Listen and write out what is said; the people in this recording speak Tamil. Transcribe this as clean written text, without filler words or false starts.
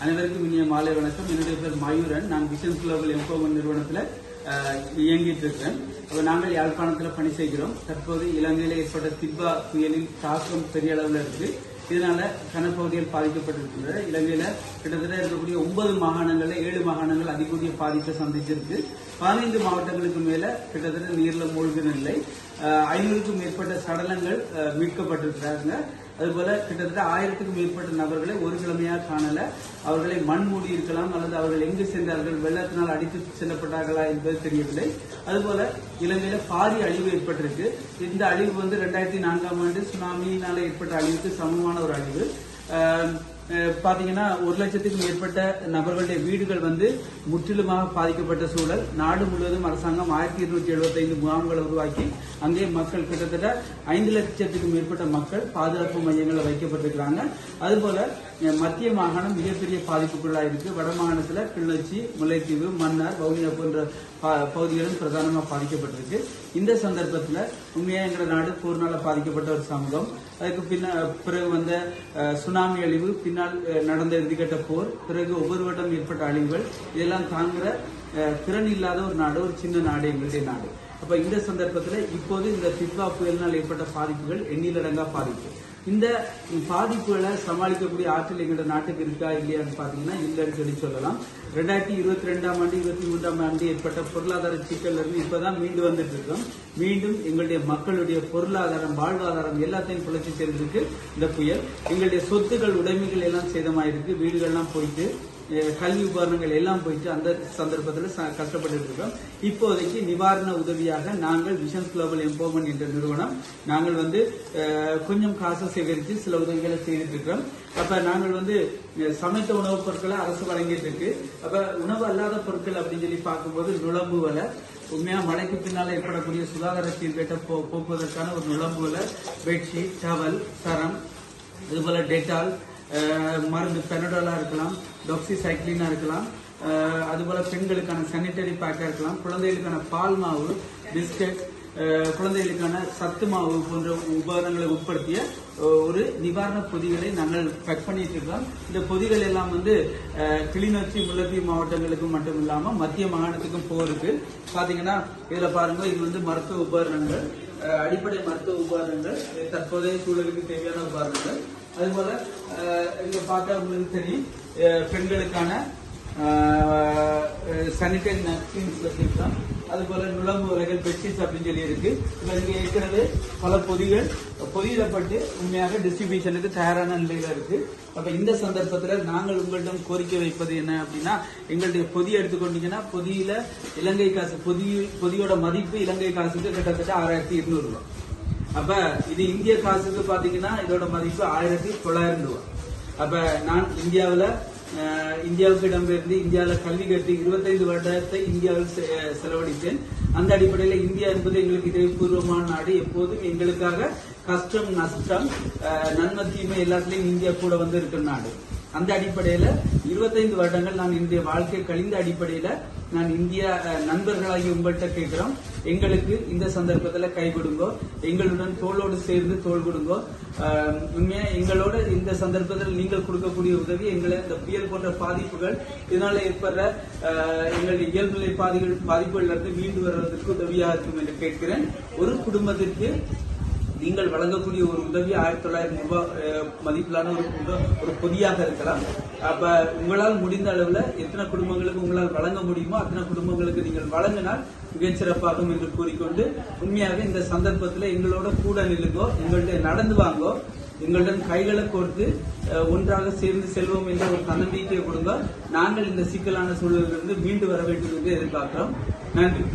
அனைவருக்கும் இனிய மாலை வணக்கம். என்னுடைய பேர் மயூரன். நான் விஷன்ஸ் குளோபல் எம்பவர்மெண்ட் நிறுவனத்தில் இயங்கிட்டு இருக்கிறேன். நாங்கள் யாழ்ப்பாணத்தில் பணி செய்கிறோம். தற்போது இலங்கையில் ஏற்பட்ட திட்வா புயலின் தாக்கம் பெரிய அளவில் இருக்கு. இதனால கனப்பகுதிகள் பாதிக்கப்பட்டிருக்கின்றன. இலங்கையில கிட்டத்தட்ட இருக்கக்கூடிய 9 மாகாணங்கள்ல 7 மாகாணங்கள் அதிகூடிய பாதிப்பை சந்திச்சிருக்கு. 15 மாவட்டங்களுக்கு மேல கிட்டத்தட்ட நீர்ல மூழ்கிற நிலை. 500க்கும் மேற்பட்ட சடலங்கள் மீட்கப்பட்டிருக்கிறாங்க. அதுபோல கிட்டத்தட்ட 1000க்கும் மேற்பட்ட நபர்களை ஒரு கிழமையாக காணல. அவர்களை மண் மூடி இருக்கலாம் அல்லது அவர்கள் எங்கு சென்றார்கள், வெள்ளத்தினால் அடித்து செல்லப்பட்டார்களா என்பது தெரியவில்லை. அதுபோல இலங்கையில பாரிய அழிவு ஏற்பட்டிருக்கு. இந்த அழிவு 2004ஆம் ஆண்டு சுனாமியினால ஏற்பட்ட அழிவுக்கு சமமான ஒரு அழிவு. பாத்தீங்கன்னா 1,00,000க்கும் மேற்பட்ட நபர்களுடைய வீடுகள் முற்றிலுமாக பாதிக்கப்பட்ட சூழல். நாடு முழுவதும் அரசாங்கம் 1275 முகாம்களை உருவாக்கி அங்கே மக்கள் கிட்டத்தட்ட 5,00,000க்கும் மேற்பட்ட மக்கள் பாதுகாப்பு மையங்களில் வைக்கப்பட்டிருக்கிறாங்க. அதுபோல மத்திய மாகாணம் மிகப்பெரிய பாதிப்புக்குள்ளாயிருக்கு. வட மாகாணத்துல கிளிநொச்சி, முல்லைத்தீவு, மன்னார், வவுனியா போன்ற பகுதிகளும் பிரதானமாக பாதிக்கப்பட்டிருக்கு. இந்த சந்தர்ப்பத்தில் உண்மையா என்ற நாடு போர்னால பாதிக்கப்பட்ட ஒரு சமூகம். அதுக்கு பிறகு வந்த சுனாமி அழிவு, பின்னால் நடந்த இறுதிக்கட்ட போர், பிறகு ஒவ்வொரு வருடம் ஏற்பட்ட அழிவுகள், இதெல்லாம் தாங்குற திறன் இல்லாத ஒரு நாடு, ஒரு சின்ன நாடு எங்களுடைய நாடு. அப்ப இந்த சந்தர்ப்பத்தில் இப்போது இந்த திட்வா புயலினால் ஏற்பட்ட பாதிப்புகள் எண்ணிலடங்கா பாதிப்பு. இந்த பாதிப்புகளை சமாளிக்கக்கூடிய ஆற்றல் எங்களோட நாட்டுக்கு இருக்கா இல்லையான்னு பாத்தீங்கன்னா இல்லைன்னு சொல்லலாம். 2022ஆம் ஆண்டு 2023ஆம் ஆண்டு ஏற்பட்ட பொருளாதார சிக்கல்ல இருந்து இப்பதான் மீண்டு வந்துட்டு இருக்கோம். மீண்டும் எங்களுடைய மக்களுடைய பொருளாதாரம், வாழ்வாதாரம் எல்லாத்தையும் குலைச்சி சேர்ந்திருக்கு இந்த புயல். எங்களுடைய சொத்துக்கள், உடைமைகள் எல்லாம் சேதமாயிருக்கு. வீடுகள்லாம் போயிட்டு, கல்வி உபகரணங்கள் எல்லாம் போயிட்டு அந்த சந்தர்ப்பத்தில் கஷ்டப்பட்டு இருக்கோம். இப்போதைக்கு நிவாரண உதவியாக நாங்கள் விஷன்ஸ் குளோபல் எம்பவர்மெண்ட் என்ற நிறுவனம் நாங்கள் கொஞ்சம் காசை சேகரித்து சில உதவிகளை செய்துட்டு இருக்கிறோம். அப்ப நாங்கள் சமைத்த உணவுப் பொருட்களை அரசு வழங்கிட்டு இருக்கு. அப்ப உணவு அல்லாத பொருட்கள் அப்படின்னு சொல்லி பார்க்கும்போது நுழம்பு வலை, உண்மையா மழைக்கு பின்னால ஏற்படக்கூடிய சுகாதார சீர்கேட்டை போக்குவதற்கான ஒரு நுழம்பு வலை, பெட்ஷீட், டவல், சரம், இதுபோல டெட்டால், மருந்து பெனடோலா இருக்கலாம், டாக்ஸிசைக்ளினா இருக்கலாம், அதுபோல பெண்களுக்கான சானிட்டரி பேக்கா இருக்கலாம், குழந்தைகளுக்கான பால் மாவு, பிஸ்கட், குழந்தைகளுக்கான சத்து மாவு போன்ற உபகரணங்களை உட்படுத்திய ஒரு நிவாரண பொதிகளை நாங்கள் பேக் பண்ணிட்டு இருக்கோம். இந்த பொதிகள் எல்லாம் கிளிநொச்சி, முல்லைத்தீவு மாவட்டங்களுக்கு மட்டும் இல்லாம மத்திய மாகாணத்துக்கும் போருக்கு. பாத்தீங்கன்னா இதுல பாருங்க, இது மருத்துவ உபகரணங்கள், அடிப்படை மருத்துவ உபகரணங்கள், தற்போதைய சூழலுக்கு தேவையான உபகரணங்கள். அதுபோல இங்க பார்த்தா உங்களுக்கு தெரியும், பெண்களுக்கான சானிடரி நாப்கின்ஸ் வச்சிருக்கோம். அதுபோல நுழம்பு வலைகள், பெட்ஷீட்ஸ் அப்படின்னு சொல்லி இருக்கு. இங்க ஏற்கனவே பல பொதியிடப்பட்டு உண்மையாக டிஸ்ட்ரிபியூஷனுக்கு தயாரான நிலையில இருக்கு. அப்ப இந்த சந்தர்ப்பத்தில் நாங்கள் உங்களிடம் கோரிக்கை வைப்பது என்ன அப்படின்னா, எங்களுடைய பொதி எடுத்துக்கொண்டீங்கன்னா பொதியில இலங்கை காசு, பொதியோட மதிப்பு இலங்கை காசுக்கு கிட்டத்தட்ட 6,200 ரூபாய். அப்ப இது இந்திய காசுக்கு பாத்தீங்கன்னா இதோட மதிப்பு 1,900 ரூபாய். அப்ப நான் இந்தியாவுக்கு இடம்பெயர்ந்து இந்தியாவில் கல்வி கற்று 25 வருடத்தை இந்தியாவில் செலவழித்தேன். அந்த அடிப்படையில் இந்தியா என்பது எங்களுக்கு இதயபூர்வமான நாடு. எப்போதும் எங்களுக்காக கஷ்டம், நஷ்டம், நன்மை, தீமை எல்லாத்திலையும் இந்தியா கூட இருக்கிற நாடு. அந்த அடிப்படையில 25 வருடங்கள் நான் என்னுடைய வாழ்க்கை கழிந்த அடிப்படையில நான் இந்திய நண்பர்களாகி உங்கள்கிட்ட கேட்கிறோம், எங்களுக்கு இந்த சந்தர்ப்பத்தில் கை கொடுங்கோ, எங்களுடன் தோளோடு சேர்ந்து தோள் கொடுங்கோ. உண்மையா எங்களோட இந்த சந்தர்ப்பத்தில் நீங்கள் கொடுக்கக்கூடிய உதவி எங்களை இந்த புயல் போன்ற பாதிப்புகள், இதனால ஏற்படுற எங்களுடைய இயல்புநிலை பாதிப்புகள் இருந்து மீண்டு வருவதற்கு உதவியாக இருக்கும் என்று கேட்கிறேன். ஒரு குடும்பத்திற்கு நீங்கள் வழங்கக்கூடிய ஒரு உதவி 1,900 ரூபாய் மதிப்பிலான ஒரு பொதியாக இருக்கலாம். அப்ப உங்களால் முடிந்த அளவுல எத்தனை குடும்பங்களுக்கு உங்களால் வழங்க முடியுமோ அத்தனை குடும்பங்களுக்கு நீங்கள் வழங்கினால் மிகச்சிறப்பாகும் என்று கூறிக்கொண்டு, உண்மையாக இந்த சந்தர்ப்பத்தில் எங்களோட கூட நில்லுங்கோ, எங்கள்கிட்ட நடந்து வாங்கோ, எங்களுடன் கைகளை கோர்த்து ஒன்றாக சேர்ந்து செல்வோம் என்ற ஒரு தன்னம்பிக்கையை கொடுங்க. நாங்கள் இந்த சிக்கலான சூழலிலிருந்து மீண்டு வர வேண்டும் என்று எதிர்பார்க்கிறோம். நன்றி.